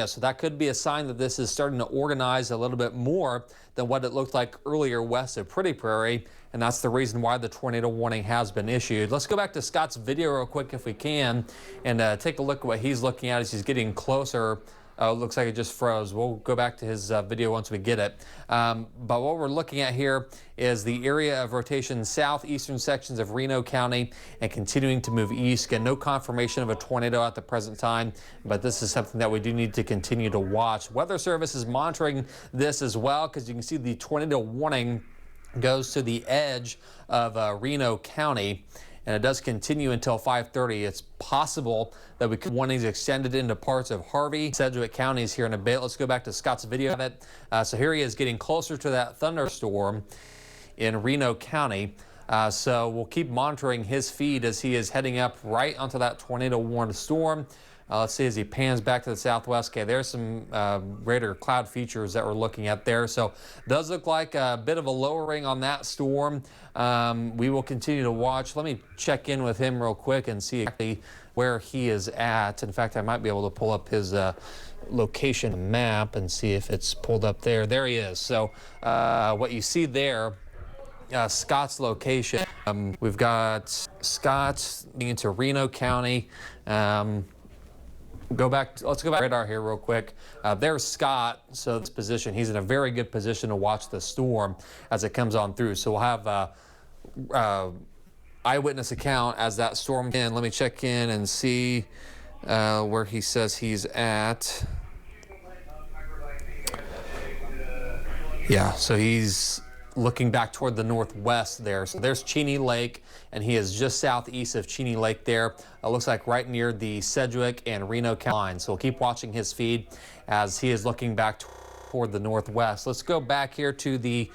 Yeah, so that could be a sign that this is starting to organize a little bit more than what it looked like earlier west of Pretty Prairie, and that's the reason why the tornado warning has been issued. Let's go back to Scott's video real quick if we can, and take a look at what he's looking at as he's getting closer. Looks like it just froze. We'll go back to his video once we get it. But what we're looking at here is the area of rotation southeastern sections of Reno County and continuing to move east. Again, no confirmation of a tornado at the present time, but this is something that we do need to continue to watch. Weather Service is monitoring this as well, because you can see the tornado warning goes to the edge of Reno County, and it does continue until 5:30. It's possible that we could warnings extended into parts of Harvey, Sedgwick counties here in a bit. Let's go back to Scott's video of it. So here he is getting closer to that thunderstorm in Reno County. So we'll keep monitoring his feed as he is heading up right onto that tornado warned storm. Let's see as he pans back to the southwest. Okay, there's some greater cloud features that we're looking at there. So does look like a bit of a lowering on that storm. We will continue to watch. Let me check in with him real quick and see exactly where he is at. In fact, I might be able to pull up his location map and see if it's pulled up there. There he is. So what you see there, Scott's location. We've got Scott into Reno County. Let's go back to radar here real quick. There's Scott. So this position, he's in a very good position to watch the storm as it comes on through. So we'll have eyewitness account as that storm in. Let me check in and see where he says he's at. Yeah, so he's looking back toward the northwest there. So there's Cheney Lake, and he is just southeast of Cheney Lake there. It looks like right near the Sedgwick and Reno County line. So we'll keep watching his feed as he is looking back toward the northwest. Let's go back here to the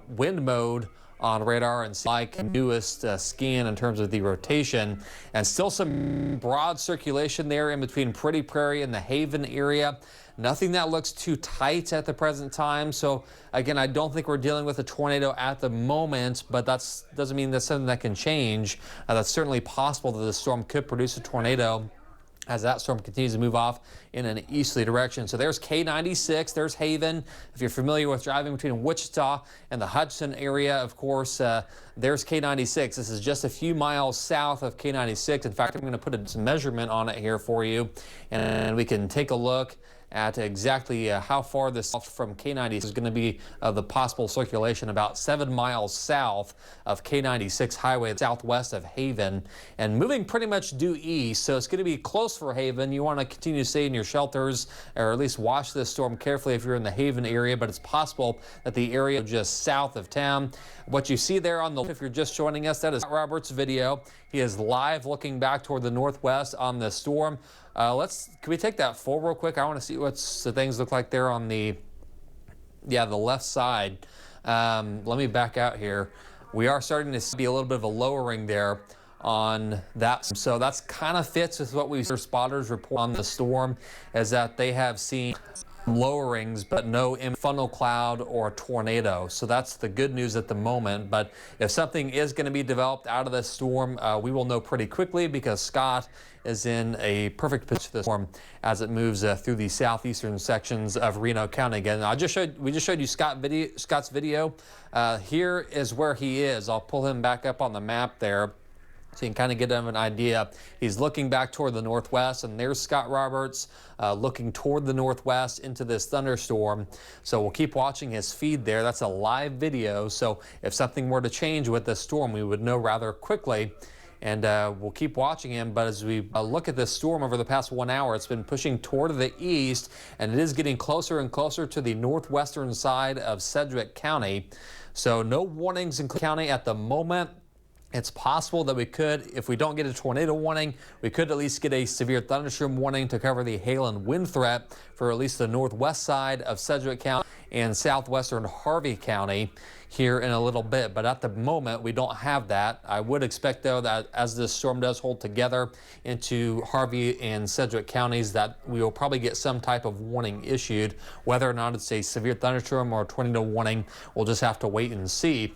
wind mode on radar and see like newest scan in terms of the rotation, and still some broad circulation there in between Pretty Prairie and the Haven area. Nothing that looks too tight at the present time. So again, I don't think we're dealing with a tornado at the moment, but that doesn't mean that's something that can change. That's certainly possible that the storm could produce a tornado as that storm continues to move off in an easterly direction. So there's K96, there's Haven. If you're familiar with driving between Wichita and the Hudson area, of course, there's K96. This is just a few miles south of K96. In fact, I'm going to put a measurement on it here for you, and we can take a look at exactly how far this from K96 is going to be the possible circulation, about 7 miles south of K96 highway, southwest of Haven, and moving pretty much due east. So it's going to be close for Haven. You want to continue to stay in your shelters, or at least watch this storm carefully if you're in the Haven area, but it's possible that the area just south of town. What you see there on the, if you're just joining us, that is Robert's video. He is live looking back toward the northwest on the storm. Can we take that full real quick? I want to see what the things look like there on the left side. Let me back out here. We are starting to see a little bit of a lowering there on that. So that's kind of fits with what we see spotters report on the storm, is that they have seen lowerings but no funnel cloud or tornado. So that's the good news at the moment. But if something is going to be developed out of this storm, we will know pretty quickly, because Scott is in a perfect pitch for the storm as it moves through the southeastern sections of Reno County. Again, we just showed you Scott's video. Here is where he is. I'll pull him back up on the map there, so you can kind of get an idea. He's looking back toward the northwest, and there's Scott Roberts looking toward the northwest into this thunderstorm. So we'll keep watching his feed there. That's a live video, so if something were to change with this storm, we would know rather quickly, and we'll keep watching him. But as we look at this storm over the past 1 hour, it's been pushing toward the east, and it is getting closer and closer to the northwestern side of Sedgwick County. So no warnings in County at the moment. It's possible that we could, if we don't get a tornado warning, we could at least get a severe thunderstorm warning to cover the hail and wind threat for at least the northwest side of Sedgwick County and southwestern Harvey County here in a little bit. But at the moment, we don't have that. I would expect, though, that as this storm does hold together into Harvey and Sedgwick counties, that we will probably get some type of warning issued. Whether or not it's a severe thunderstorm or a tornado warning, we'll just have to wait and see.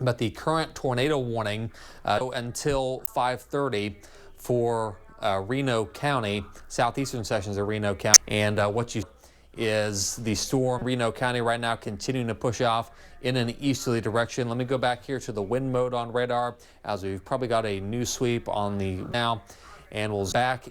But the current tornado warning until 5:30 for Reno County, southeastern sections of Reno County. And what you is the storm Reno County right now continuing to push off in an easterly direction. Let me go back here to the wind mode on radar, as we've probably got a new sweep on the now, and we'll back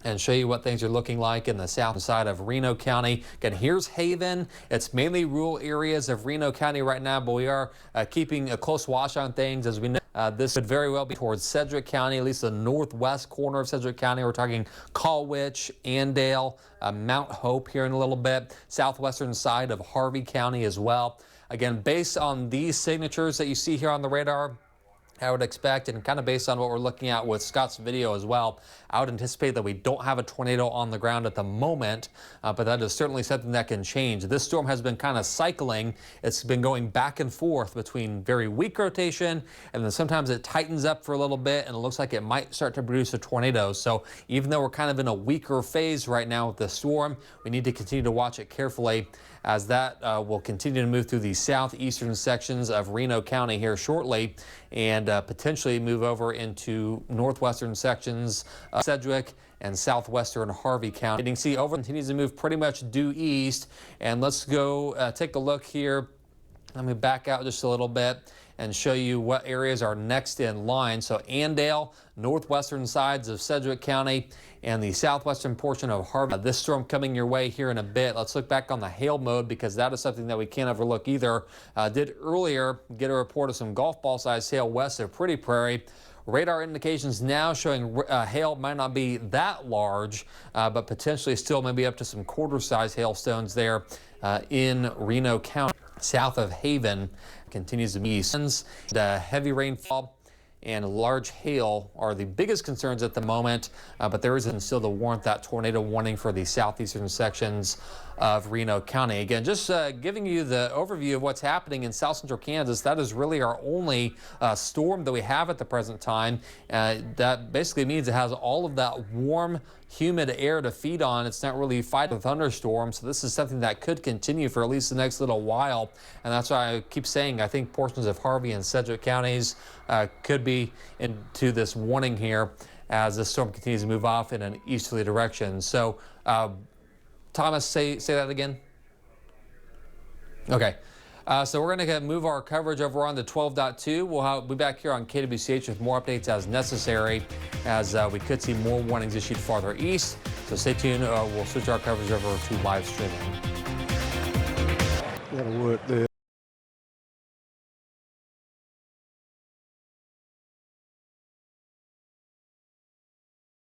and show you what things are looking like in the south side of Reno County. Again, here's Haven. It's mainly rural areas of Reno County right now, but we are keeping a close watch on things. As we know, this could very well be towards Sedgwick County, at least the northwest corner of Sedgwick County. We're talking KWCH, Andale, Mount Hope here in a little bit, southwestern side of Harvey County as well. Again, based on these signatures that you see here on the radar, I would expect, and kind of based on what we're looking at with Scott's video as well, I would anticipate that we don't have a tornado on the ground at the moment, but that is certainly something that can change. This storm has been kind of cycling. It's been going back and forth between very weak rotation, and then sometimes it tightens up for a little bit, and it looks like it might start to produce a tornado. So even though we're kind of in a weaker phase right now with the storm, we need to continue to watch it carefully, as that will continue to move through the southeastern sections of Reno County here shortly, and potentially move over into northwestern sections of Sedgwick and southwestern Harvey County. You can see over continues to move pretty much due east. And let's go take a look here. Let me back out just a little bit and show you what areas are next in line. So Andale, northwestern sides of Sedgwick County, and the southwestern portion of Harvey. This storm coming your way here in a bit. Let's look back on the hail mode, because that is something that we can't overlook either. Did earlier get a report of some golf ball size hail west of Pretty Prairie. Radar indications now showing hail might not be that large, but potentially still maybe up to some quarter-size hailstones there in Reno County. South of Haven continues to be east. Heavy rainfall and large hail are the biggest concerns at the moment, but there is still the warrant that tornado warning for the southeastern sections of Reno County. Again, just giving you the overview of what's happening in south central Kansas. That is really our only storm that we have at the present time. That basically means it has all of that warm, humid air to feed on. It's not really fighting a thunderstorm, so this is something that could continue for at least the next little while. And that's why I keep saying I think portions of Harvey and Sedgwick counties could be into this warning here as the storm continues to move off in an easterly direction. So Thomas, say that again. Okay. So we're going to move our coverage over on to 12.2. We'll be back here on KWCH with more updates as necessary, as we could see more warnings issued farther east. So stay tuned. We'll switch our coverage over to live streaming. That'll work there.